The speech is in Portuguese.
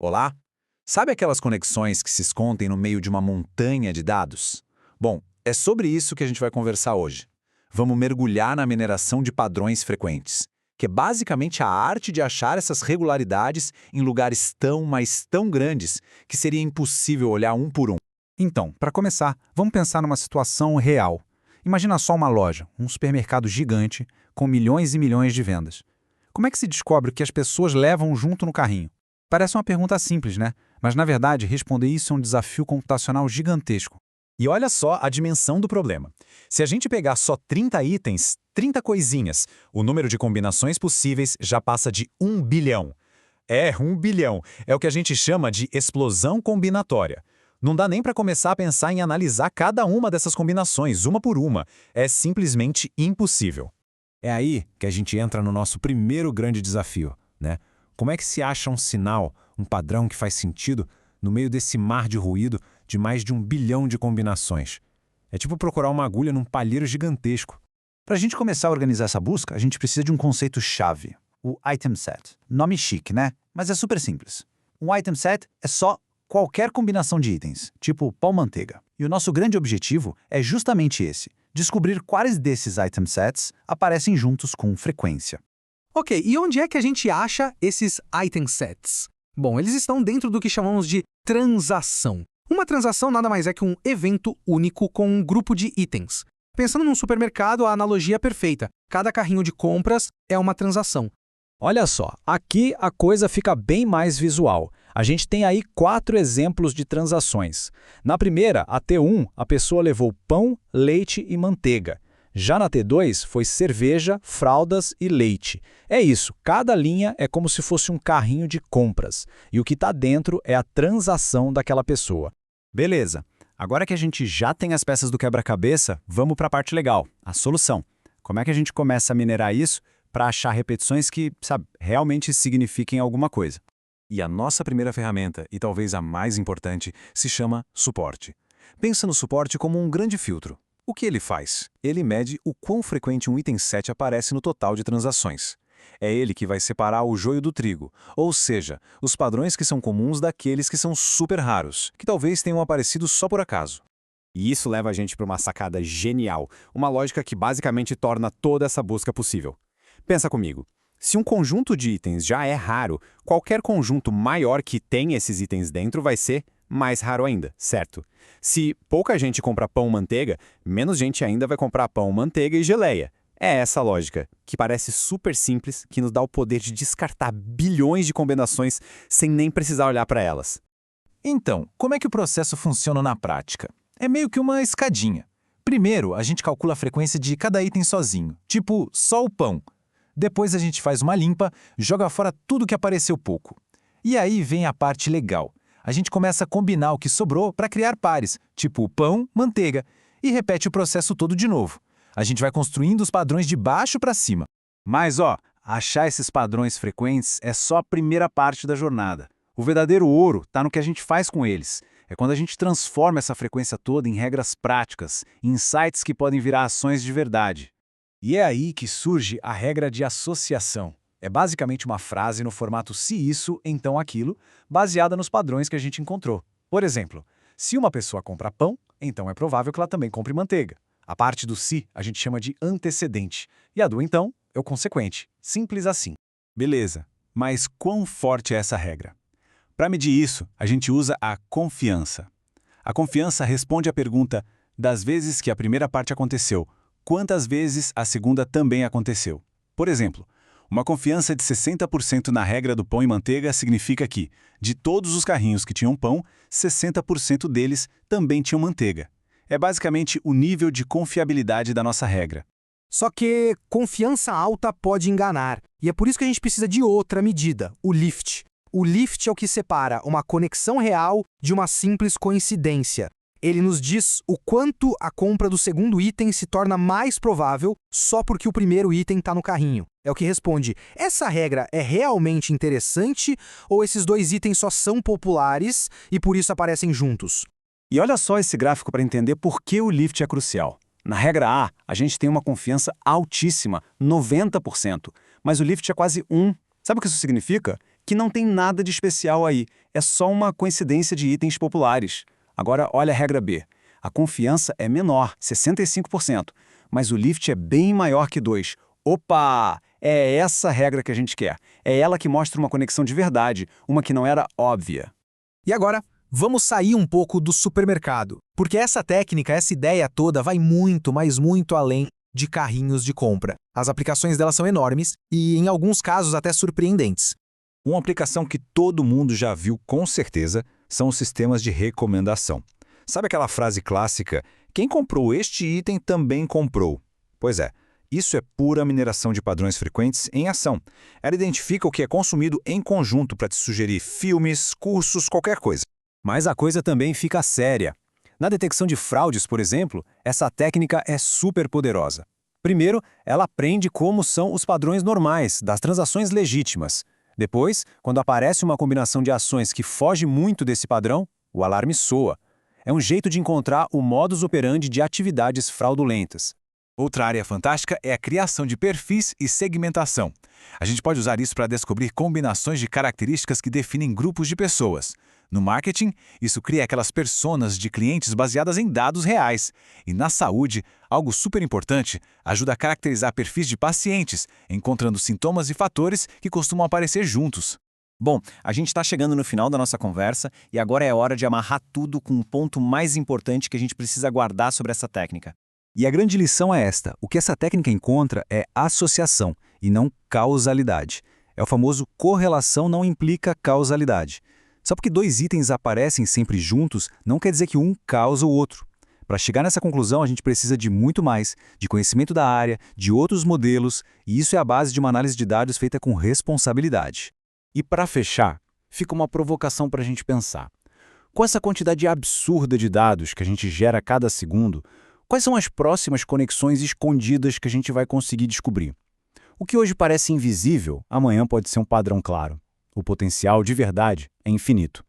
Olá? Sabe aquelas conexões que se escondem no meio de uma montanha de dados? Bom, é sobre isso que a gente vai conversar hoje. Vamos mergulhar na mineração de padrões frequentes, que é basicamente a arte de achar essas regularidades em lugares tão, mas tão grandes que seria impossível olhar um por um. Então, para começar, vamos pensar numa situação real. Imagina só uma loja, um supermercado gigante, com milhões e milhões de vendas. Como é que se descobre o que as pessoas levam junto no carrinho? Parece uma pergunta simples, né? Mas, na verdade, responder isso é um desafio computacional gigantesco. E olha só a dimensão do problema. Se a gente pegar só 30 itens, 30 coisinhas, o número de combinações possíveis já passa de 1 bilhão. 1 bilhão. É o que a gente chama de explosão combinatória. Não dá nem para começar a pensar em analisar cada uma dessas combinações, uma por uma. É simplesmente impossível. É aí que a gente entra no nosso primeiro grande desafio, né? Como é que se acha um sinal, um padrão que faz sentido no meio desse mar de ruído de mais de 1 bilhão de combinações? É tipo procurar uma agulha num palheiro gigantesco. Para a gente começar a organizar essa busca, a gente precisa de um conceito-chave, o item set. Nome chique, né? Mas é super simples. Um item set é só qualquer combinação de itens, tipo pão-manteiga. E o nosso grande objetivo é justamente esse, descobrir quais desses item sets aparecem juntos com frequência. Ok, e onde é que a gente acha esses item sets? Bom, eles estão dentro do que chamamos de transação. Uma transação nada mais é que um evento único com um grupo de itens. Pensando num supermercado, a analogia é perfeita. Cada carrinho de compras é uma transação. Olha só, aqui a coisa fica bem mais visual. A gente tem aí 4 exemplos de transações. Na primeira, a T1, a pessoa levou pão, leite e manteiga. Já na T2, foi cerveja, fraldas e leite. É isso, cada linha é como se fosse um carrinho de compras. E o que está dentro é a transação daquela pessoa. Beleza. Agora que a gente já tem as peças do quebra-cabeça, vamos para a parte legal, a solução. Como é que a gente começa a minerar isso para achar repetições que, realmente signifiquem alguma coisa? E a nossa primeira ferramenta, e talvez a mais importante, se chama suporte. Pensa no suporte como um grande filtro. O que ele faz? Ele mede o quão frequente um item set aparece no total de transações. É ele que vai separar o joio do trigo, ou seja, os padrões que são comuns daqueles que são super raros, que talvez tenham aparecido só por acaso. E isso leva a gente para uma sacada genial, uma lógica que basicamente torna toda essa busca possível. Pensa comigo. Se um conjunto de itens já é raro, qualquer conjunto maior que tem esses itens dentro vai ser mais raro ainda, certo? Se pouca gente compra pão-manteiga, menos gente ainda vai comprar pão, manteiga e geleia. É essa a lógica, que parece super simples, que nos dá o poder de descartar bilhões de combinações sem nem precisar olhar para elas. Então, como é que o processo funciona na prática? É meio que uma escadinha. Primeiro, a gente calcula a frequência de cada item sozinho, tipo só o pão. Depois a gente faz uma limpa, joga fora tudo que apareceu pouco. E aí vem a parte legal. A gente começa a combinar o que sobrou para criar pares, tipo pão, manteiga, e repete o processo todo de novo. A gente vai construindo os padrões de baixo para cima. Mas, achar esses padrões frequentes é só a primeira parte da jornada. O verdadeiro ouro está no que a gente faz com eles. É quando a gente transforma essa frequência toda em regras práticas, em insights que podem virar ações de verdade. E é aí que surge a regra de associação. É basicamente uma frase no formato se isso, então aquilo, baseada nos padrões que a gente encontrou. Por exemplo, se uma pessoa compra pão, então é provável que ela também compre manteiga. A parte do se a gente chama de antecedente, e a do então é o consequente. Simples assim. Beleza, mas quão forte é essa regra? Para medir isso, a gente usa a confiança. A confiança responde à pergunta, das vezes que a primeira parte aconteceu, quantas vezes a segunda também aconteceu? Por exemplo, uma confiança de 60% na regra do pão e manteiga significa que, de todos os carrinhos que tinham pão, 60% deles também tinham manteiga. É basicamente o nível de confiabilidade da nossa regra. Só que confiança alta pode enganar, e é por isso que a gente precisa de outra medida, o lift. O lift é o que separa uma conexão real de uma simples coincidência. Ele nos diz o quanto a compra do segundo item se torna mais provável só porque o primeiro item está no carrinho. É o que responde, essa regra é realmente interessante ou esses dois itens só são populares e por isso aparecem juntos? E olha só esse gráfico para entender por que o lift é crucial. Na regra A, a gente tem uma confiança altíssima, 90%, mas o lift é quase 1. Sabe o que isso significa? que não tem nada de especial aí, é só uma coincidência de itens populares. Agora, olha a regra B. A confiança é menor, 65%, mas o lift é bem maior que 2. Opa! É essa regra que a gente quer. É ela que mostra uma conexão de verdade, uma que não era óbvia. E agora, vamos sair um pouco do supermercado, porque essa técnica, essa ideia toda vai muito, mas muito além de carrinhos de compra. As aplicações dela são enormes e, em alguns casos, até surpreendentes. Uma aplicação que todo mundo já viu com certeza são os sistemas de recomendação. Sabe aquela frase clássica, quem comprou este item também comprou? Pois é, isso é pura mineração de padrões frequentes em ação. Ela identifica o que é consumido em conjunto para te sugerir filmes, cursos, qualquer coisa. Mas a coisa também fica séria. Na detecção de fraudes, por exemplo, essa técnica é super poderosa. Primeiro, ela aprende como são os padrões normais das transações legítimas. Depois, quando aparece uma combinação de ações que foge muito desse padrão, o alarme soa. É um jeito de encontrar o modus operandi de atividades fraudulentas. Outra área fantástica é a criação de perfis e segmentação. A gente pode usar isso para descobrir combinações de características que definem grupos de pessoas. No marketing, isso cria aquelas personas de clientes baseadas em dados reais. E na saúde, algo super importante, ajuda a caracterizar perfis de pacientes, encontrando sintomas e fatores que costumam aparecer juntos. Bom, a gente está chegando no final da nossa conversa e agora é hora de amarrar tudo com um ponto mais importante que a gente precisa guardar sobre essa técnica. E a grande lição é esta: o que essa técnica encontra é associação e não causalidade. É o famoso correlação não implica causalidade. Só porque dois itens aparecem sempre juntos, não quer dizer que um causa o outro. Para chegar nessa conclusão, a gente precisa de muito mais, de conhecimento da área, de outros modelos, e isso é a base de uma análise de dados feita com responsabilidade. E para fechar, fica uma provocação para a gente pensar. Com essa quantidade absurda de dados que a gente gera a cada segundo, quais são as próximas conexões escondidas que a gente vai conseguir descobrir? O que hoje parece invisível, amanhã pode ser um padrão claro. O potencial de verdade é infinito.